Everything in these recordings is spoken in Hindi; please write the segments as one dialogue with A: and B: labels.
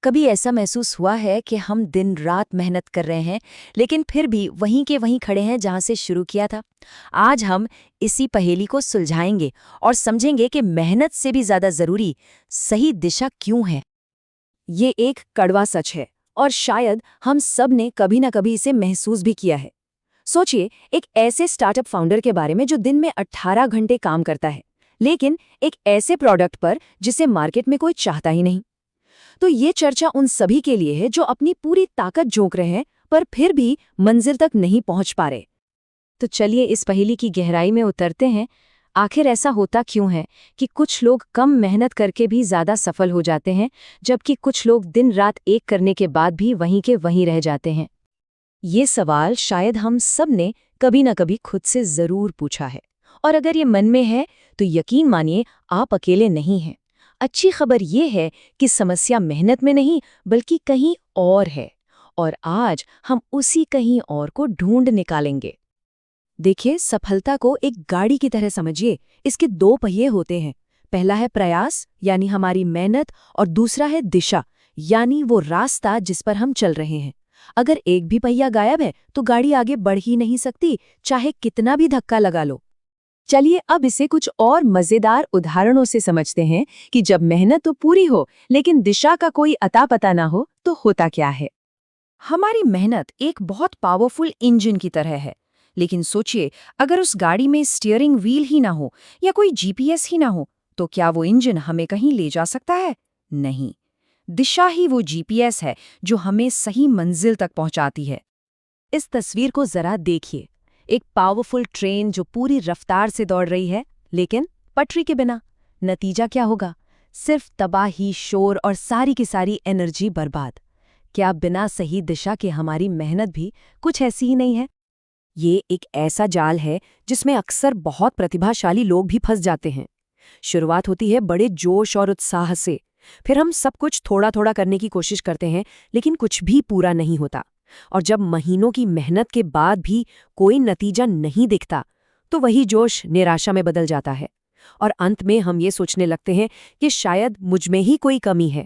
A: कभी ऐसा महसूस हुआ है कि हम दिन रात मेहनत कर रहे हैं लेकिन फिर भी वहीं के वहीं खड़े हैं जहां से शुरू किया था। आज हम इसी पहेली को सुलझाएंगे और समझेंगे कि मेहनत से भी ज्यादा जरूरी सही दिशा क्यों है।
B: ये एक कड़वा सच है और शायद हम सब ने कभी ना कभी इसे महसूस भी किया है। सोचिए एक ऐसे स्टार्टअप फाउंडर के बारे में जो दिन में 18 घंटे काम करता है, लेकिन एक ऐसे प्रोडक्ट पर जिसे मार्केट में कोई चाहता ही नहीं। तो ये चर्चा उन सभी के लिए है जो अपनी पूरी ताकत झोंक रहे हैं पर फिर भी मंजिल तक नहीं पहुंच पा रहे। तो चलिए इस पहेली की गहराई में उतरते हैं। आखिर ऐसा होता क्यों है कि कुछ लोग कम मेहनत करके भी ज्यादा सफल हो जाते हैं, जबकि कुछ लोग दिन रात एक करने के बाद भी वहीं के वहीं रह जाते हैं? ये सवाल शायद हम सब ने कभी न कभी खुद से जरूर पूछा है, और अगर ये मन में है तो यकीन मानिए आप अकेले नहीं हैं। अच्छी खबर ये है कि समस्या मेहनत में नहीं बल्कि कहीं और है, और आज हम उसी कहीं और को ढूंढ निकालेंगे। देखिए, सफलता को एक गाड़ी की तरह समझिए। इसके दो पहिए होते हैं। पहला है प्रयास यानी हमारी मेहनत, और दूसरा है दिशा यानी वो रास्ता जिस पर हम चल रहे हैं। अगर एक भी पहिया गायब है तो गाड़ी आगे बढ़ ही नहीं सकती, चाहे कितना भी धक्का लगा लो। चलिए अब इसे कुछ और मजेदार उदाहरणों से समझते हैं कि जब मेहनत तो पूरी हो लेकिन दिशा का कोई अता पता ना हो तो होता क्या है।
A: हमारी मेहनत एक बहुत पावरफुल इंजन की तरह है, लेकिन सोचिए अगर उस गाड़ी में स्टीयरिंग व्हील ही ना हो या कोई जीपीएस ही ना हो तो क्या वो इंजन हमें कहीं ले जा सकता है? नहीं। दिशा ही वो जीपीएस है जो हमें सही मंजिल तक पहुंचाती है।
B: इस तस्वीर को जरा देखिए। एक पावरफुल ट्रेन जो पूरी रफ्तार से दौड़ रही है, लेकिन पटरी के बिना। नतीजा क्या होगा? सिर्फ तबाही, शोर और सारी की सारी एनर्जी बर्बाद। क्या बिना सही दिशा के हमारी मेहनत भी कुछ ऐसी ही नहीं है? ये एक ऐसा जाल है जिसमें अक्सर बहुत प्रतिभाशाली लोग भी फंस जाते हैं। शुरुआत होती है बड़े जोश और उत्साह से, फिर हम सब कुछ थोड़ा थोड़ा करने की कोशिश करते हैं, लेकिन कुछ भी पूरा नहीं होता। और जब महीनों की मेहनत के बाद भी कोई नतीजा नहीं दिखता तो वही जोश निराशा में बदल जाता है, और अंत में हम ये सोचने लगते हैं कि शायद मुझ में ही कोई कमी है।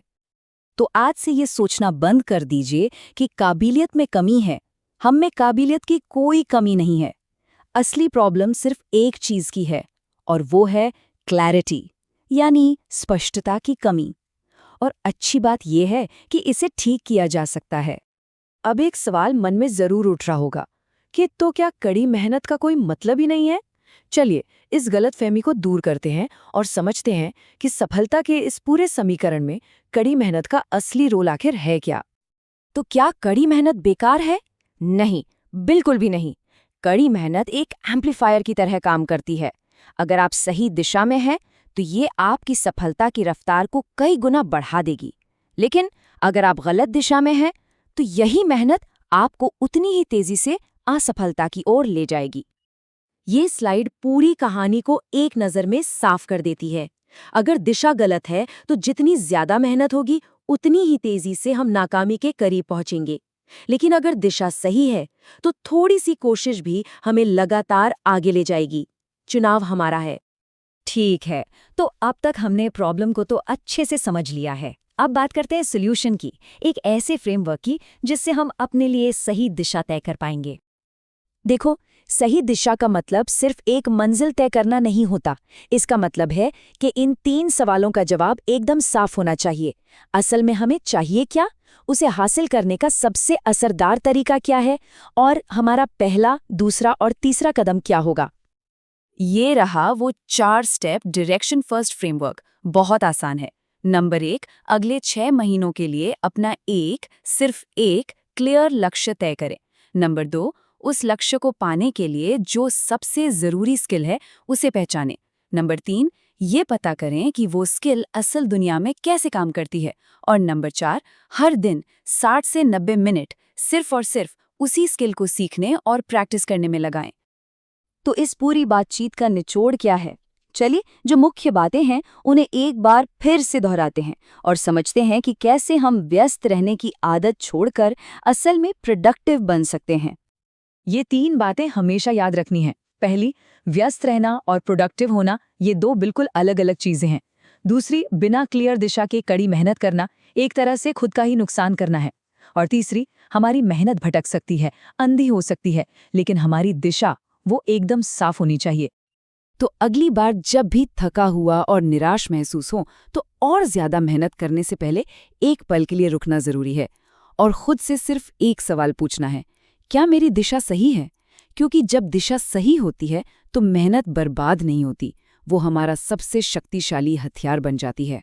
B: तो आज से ये सोचना बंद कर दीजिए कि काबिलियत में कमी है। हम में काबिलियत की कोई कमी नहीं है। असली प्रॉब्लम सिर्फ एक चीज की है, और वो है क्लैरिटी यानी स्पष्टता की कमी। और अच्छी बात यह है कि इसे ठीक किया जा सकता है। अब एक सवाल मन में जरूर उठ रहा होगा कि तो क्या कड़ी मेहनत का कोई मतलब ही नहीं है? चलिए इस गलतफहमी को दूर करते हैं और समझते हैं कि सफलता के इस पूरे समीकरण में कड़ी मेहनत का असली रोल आखिर है क्या। तो क्या कड़ी मेहनत बेकार है? नहीं, बिल्कुल भी नहीं। कड़ी मेहनत एक एम्पलीफायर की तरह काम करती है। अगर आप सही दिशा में हैं तो ये आपकी सफलता की रफ्तार को कई गुना बढ़ा देगी, लेकिन अगर आप गलत दिशा में हैं तो यही मेहनत आपको उतनी ही तेजी से असफलता की ओर ले जाएगी। ये स्लाइड पूरी कहानी को एक नज़र में साफ कर देती है। अगर दिशा गलत है तो जितनी ज्यादा मेहनत होगी उतनी ही तेजी से हम नाकामी के करीब पहुंचेंगे, लेकिन अगर दिशा सही है तो थोड़ी सी कोशिश भी हमें लगातार आगे ले जाएगी। चुनाव हमारा है। ठीक है, तो अब तक हमने प्रॉब्लम को तो अच्छे से समझ लिया है। अब बात करते हैं सॉल्यूशन की, एक ऐसे फ्रेमवर्क की जिससे हम अपने लिए सही दिशा तय कर पाएंगे। देखो, सही दिशा का मतलब सिर्फ एक मंजिल तय करना नहीं होता। इसका मतलब है कि इन 3 सवालों का जवाब एकदम साफ होना चाहिए। असल में हमें चाहिए क्या, उसे हासिल करने का सबसे असरदार तरीका क्या है, और हमारा पहला, दूसरा और तीसरा कदम क्या होगा। ये रहा वो 4 स्टेप डायरेक्शन फर्स्ट फ्रेमवर्क। बहुत आसान है। नंबर 1, अगले 6 महीनों के लिए अपना सिर्फ एक क्लियर लक्ष्य तय करें। नंबर 2, उस लक्ष्य को पाने के लिए जो सबसे जरूरी स्किल है उसे पहचानें। नंबर 3, ये पता करें कि वो स्किल असल दुनिया में कैसे काम करती है। और नंबर 4, हर दिन 60 से 90 मिनट सिर्फ और सिर्फ उसी स्किल को सीखने और प्रैक्टिस करने में लगाएं। तो इस पूरी बातचीत का निचोड़ क्या है? चलिए, जो मुख्य बातें हैं उन्हें एक बार फिर से दोहराते हैं और समझते हैं कि कैसे हम व्यस्त रहने की आदत छोड़कर असल में प्रोडक्टिव बन सकते हैं। ये 3 बातें हमेशा याद रखनी हैं। पहली, व्यस्त रहना और प्रोडक्टिव होना, ये 2 बिल्कुल अलग अलग चीजें हैं। दूसरी, बिना क्लियर दिशा के कड़ी मेहनत करना, एक तरह से खुद का ही नुकसान करना है। और तीसरी, हमारी मेहनत भटक सकती है, अंधी हो सकती है, लेकिन हमारी दिशा वो एकदम साफ होनी चाहिए।
A: तो अगली बार जब भी थका हुआ और निराश महसूस हो तो और ज्यादा मेहनत करने से पहले एक पल के लिए रुकना जरूरी है और खुद से सिर्फ एक सवाल पूछना है, क्या मेरी दिशा सही है? क्योंकि जब दिशा सही होती है तो मेहनत बर्बाद नहीं होती, वो हमारा सबसे शक्तिशाली हथियार बन जाती है।